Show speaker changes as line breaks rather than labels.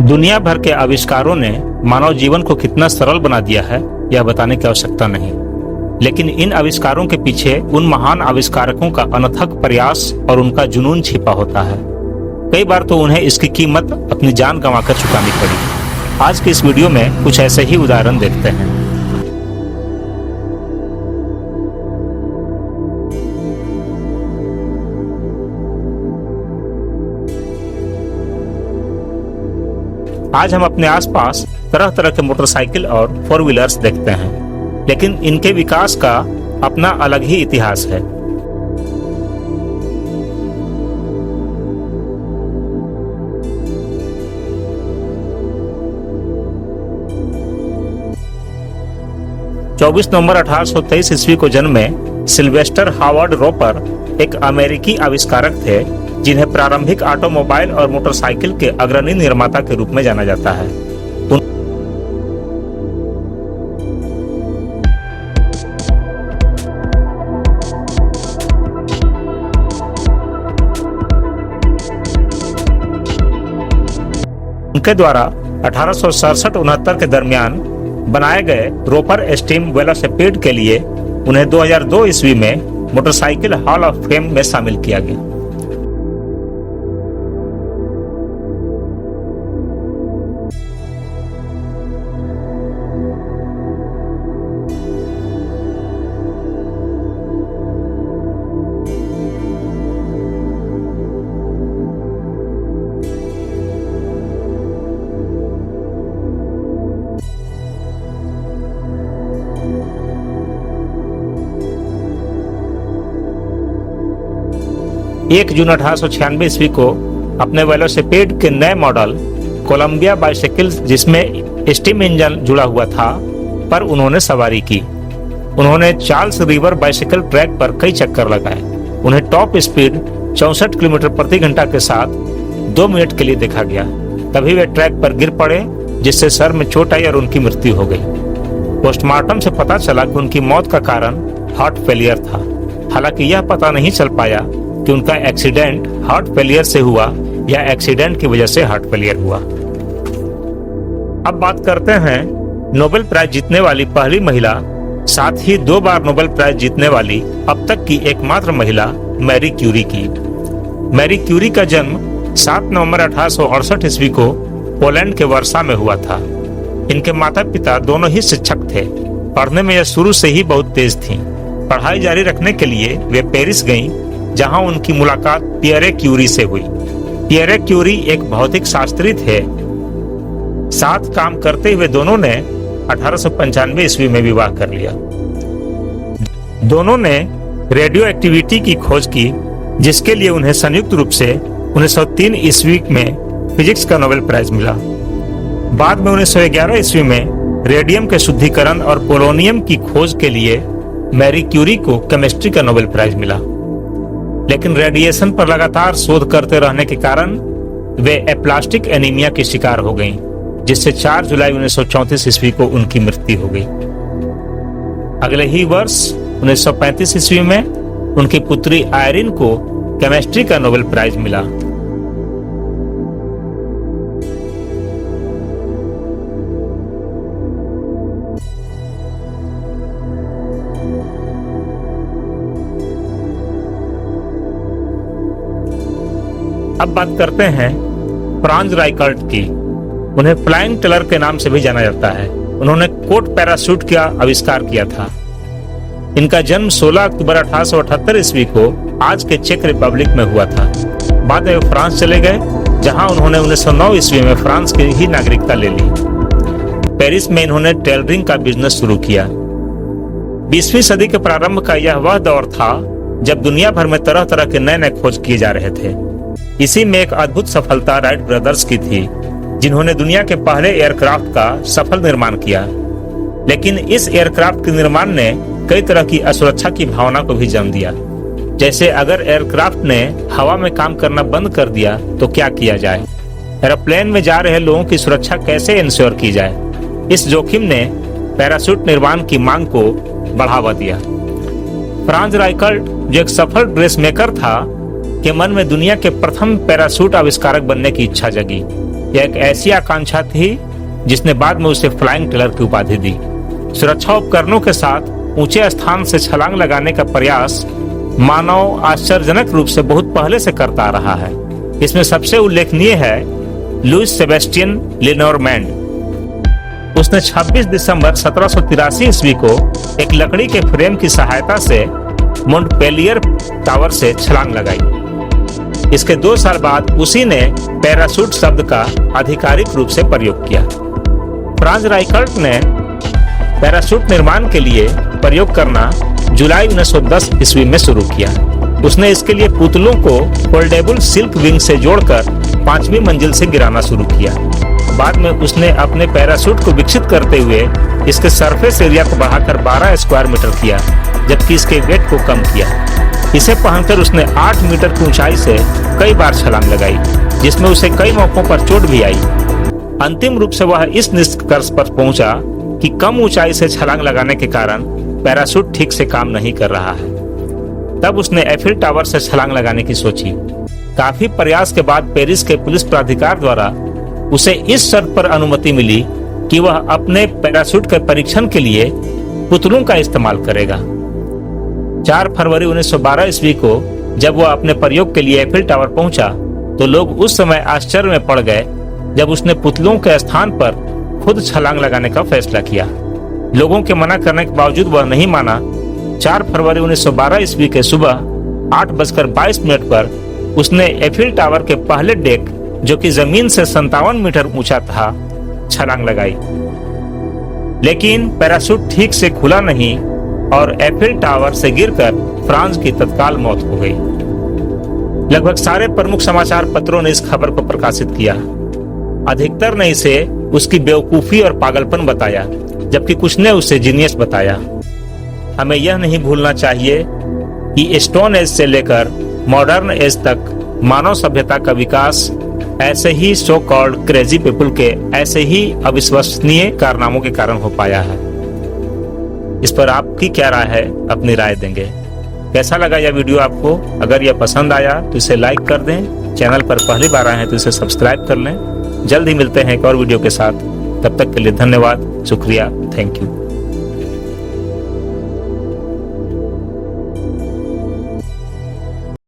दुनिया भर के आविष्कारों ने मानव जीवन को कितना सरल बना दिया है यह बताने की आवश्यकता नहीं, लेकिन इन आविष्कारों के पीछे उन महान आविष्कारकों का अनथक प्रयास और उनका जुनून छिपा होता है। कई बार तो उन्हें इसकी कीमत अपनी जान गंवाकर चुकानी पड़ी। आज के इस वीडियो में कुछ ऐसे ही उदाहरण देखते हैं। आज हम अपने आसपास तरह तरह के मोटरसाइकिल और फोर व्हीलर्स देखते हैं, लेकिन इनके विकास का अपना अलग ही इतिहास है। नवंबर 1823 ईस्वी को जन्मे सिल्वेस्टर हावर्ड रोपर एक अमेरिकी आविष्कारक थे, जिन्हें प्रारंभिक ऑटोमोबाइल और मोटरसाइकिल के अग्रणी निर्माता के रूप में जाना जाता है। उनके द्वारा 1867-69 के दरमियान बनाए गए रोपर स्टीम वेलोसिपेड के लिए उन्हें 2002 ईस्वी में मोटरसाइकिल हॉल ऑफ फेम में शामिल किया गया। एक जून 1896 ईस्वी को अपने वेलोसिपेड के नए मॉडल कोलंबिया बाइसाइकिल, जिसमें स्टीम इंजन जुड़ा हुआ था, पर उन्होंने सवारी की। उन्होंने चार्ल्स रिवर बाइसाइकिल ट्रैक पर कई चक्कर लगाए। उन्हें टॉप स्पीड 64 किलोमीटर प्रति घंटा के साथ 2 मिनट के लिए देखा गया। तभी वे ट्रैक पर गिर पड़े, जिससे सर में चोट आई और उनकी मृत्यु हो गई। पोस्टमार्टम से पता चला कि उनकी मौत का कारण हार्ट फेलियर था। हालांकि यह पता नहीं चल पाया कि उनका एक्सीडेंट हार्ट फेलियर से हुआ या एक्सीडेंट की वजह से हार्ट फेलियर हुआ। अब बात करते हैं नोबेल प्राइज जीतने वाली पहली महिला, साथ ही 2 बार नोबेल प्राइज जीतने वाली अब तक की एकमात्र महिला मैरी क्यूरी की। मैरी क्यूरी का जन्म 7 नवंबर 1868 ईस्वी को पोलैंड के वर्सा में हुआ था। इनके माता पिता दोनों ही शिक्षक थे। पढ़ने में यह शुरू से ही बहुत तेज थीं। पढ़ाई जारी रखने के लिए वे पेरिस गईं, जहां उनकी मुलाकात पियरे क्यूरी से हुई। पियरे क्यूरी एक भौतिक शास्त्री थे। साथ काम करते हुए दोनों ने 1895 ईस्वी में विवाह कर लिया। दोनों ने रेडियो एक्टिविटी की खोज की, जिसके लिए उन्हें संयुक्त रूप से 1903 ईस्वी में फिजिक्स का नोबेल प्राइज मिला। बाद में 1911 ईस्वी में रेडियम के शुद्धिकरण और पोलोनियम की खोज के लिए मैरी क्यूरी को केमिस्ट्री का नोबेल प्राइज मिला। लेकिन रेडिएशन पर लगातार शोध करते रहने के कारण वे एप्लास्टिक एनीमिया की शिकार हो गईं, जिससे 4 जुलाई 1934 ईस्वी को उनकी मृत्यु हो गई। अगले ही वर्ष 1935 ईस्वी में उनकी पुत्री आयरिन को केमिस्ट्री का नोबेल प्राइज मिला। अब बात करते हैं फ्रांज राइकर्ट की। उन्हें फ्लाइंग टेलर के नाम से भी जाना जाता है। उन्होंने कोट पैराशूट का आविष्कार किया था। इनका जन्म 16 अक्टूबर 1878 ईस्वी को आज के चेक रिपब्लिक में हुआ था। बाद में फ्रांस चले गए, जहां उन्होंने 1909 ईस्वी में फ्रांस की ही नागरिकता ले ली। पेरिस में इन्होंने टेलरिंग का बिजनेस शुरू किया। 20वीं सदी के प्रारंभ का यह वह दौर था जब दुनिया भर में तरह तरह के नए नए खोज किए जा रहे थे। इसी में एक अद्भुत सफलता राइट ब्रदर्स की थी, जिन्होंने दुनिया के पहले एयरक्राफ्ट का सफल निर्माण किया। लेकिन इस एयरक्राफ्ट के निर्माण ने कई तरह की असुरक्षा की भावना को भी जन्म दिया। जैसे अगर एयरक्राफ्ट ने हवा में काम करना बंद कर दिया तो क्या किया जाए, एरोप्लेन में जा रहे लोगों की सुरक्षा कैसे इंश्योर की जाए। इस जोखिम ने पैराशूट निर्माण की मांग को बढ़ावा दिया। फ्रांज राइकर्ट, जो एक सफल ड्रेस मेकर था, के मन में दुनिया के प्रथम पैराशूट आविष्कारक बनने की इच्छा जगी। यह एक ऐसी आकांक्षा थी जिसने बाद में उसे फ्लाइंग टेलर की उपाधि दी। सुरक्षा उपकरणों के साथ ऊंचे स्थान से छलांग लगाने का प्रयास मानव आश्चर्यजनक रूप से बहुत पहले से करता रहा है। इसमें सबसे उल्लेखनीय है लुइस सेबेस्टियन लेनोरमैंड। उसने 26 दिसंबर 1783 ईस्वी को एक लकड़ी के फ्रेम की सहायता से मोंटपेलियर टावर से छलांग लगाई। इसके 2 साल बाद उसी ने पैराशूट शब्द का आधिकारिक रूप से प्रयोग किया। फ्रांज राइकर्ट ने पैराशूट निर्माण के लिए प्रयोग करना जुलाई 1910 ईस्वी में शुरू किया। उसने इसके लिए पुतलों को फोल्डेबल सिल्क विंग से जोड़कर 5वीं मंजिल से गिराना शुरू किया। बाद में उसने अपने पैराशूट को विकसित करते हुए इसके सरफेस एरिया को बढ़ाकर 12 स्क्वायर मीटर किया, जबकि इसके वेट को कम किया। इसे पहनकर उसने 8 मीटर की ऊंचाई से कई बार छलांग लगाई, जिसमें उसे कई मौकों पर चोट भी आई। अंतिम रूप से वह इस निष्कर्ष पर पहुंचा कि कम ऊंचाई से छलांग लगाने के कारण पैराशूट ठीक से काम नहीं कर रहा है। तब उसने एफिल टावर से छलांग लगाने की सोची। काफी प्रयास के बाद पेरिस के पुलिस प्राधिकार द्वारा उसे इस शर्त पर अनुमति मिली कि वह अपने पैराशूट के परीक्षण के लिए पुतलों का इस्तेमाल करेगा। 4 फरवरी 1912 ईस्वी को जब वह अपने प्रयोग के लिए एफिल टावर पहुंचा तो लोग उस समय आश्चर्य में पड़ गए जब उसने पुतलों के स्थान पर खुद छलांग लगाने का फैसला किया। लोगों के मना करने के बावजूद वह नहीं माना। 4 फरवरी 1912 ईस्वी के सुबह 8:22 पर उसने एफिल टावर के पहले डेक, जो कि जमीन से 57 मीटर ऊंचा था, छलांग लगाई। लेकिन पैराशूट ठीक से खुला नहीं और एफिल टावर से गिरकर फ्रांस की तत्काल मौत हो गई। लगभग सारे प्रमुख समाचार पत्रों ने इस खबर को प्रकाशित किया। अधिकतर ने इसे उसकी बेवकूफी और पागलपन बताया, जबकि कुछ ने उसे जीनियस बताया। हमें यह नहीं भूलना चाहिए कि स्टोन एज से लेकर मॉडर्न एज तक मानव सभ्यता का विकास ऐसे ही सो कॉल्ड क्रेजी पीपल के ऐसे ही अविश्वसनीय कारनामों के कारण हो पाया है। इस पर आपकी क्या राय है, अपनी राय देंगे। कैसा लगा यह वीडियो आपको? अगर यह पसंद आया तो इसे लाइक कर दें। चैनल पर पहली बार आए हैं तो इसे सब्सक्राइब कर लें। जल्द ही मिलते हैं एक और वीडियो के साथ। तब तक के लिए धन्यवाद, शुक्रिया, थैंक यू।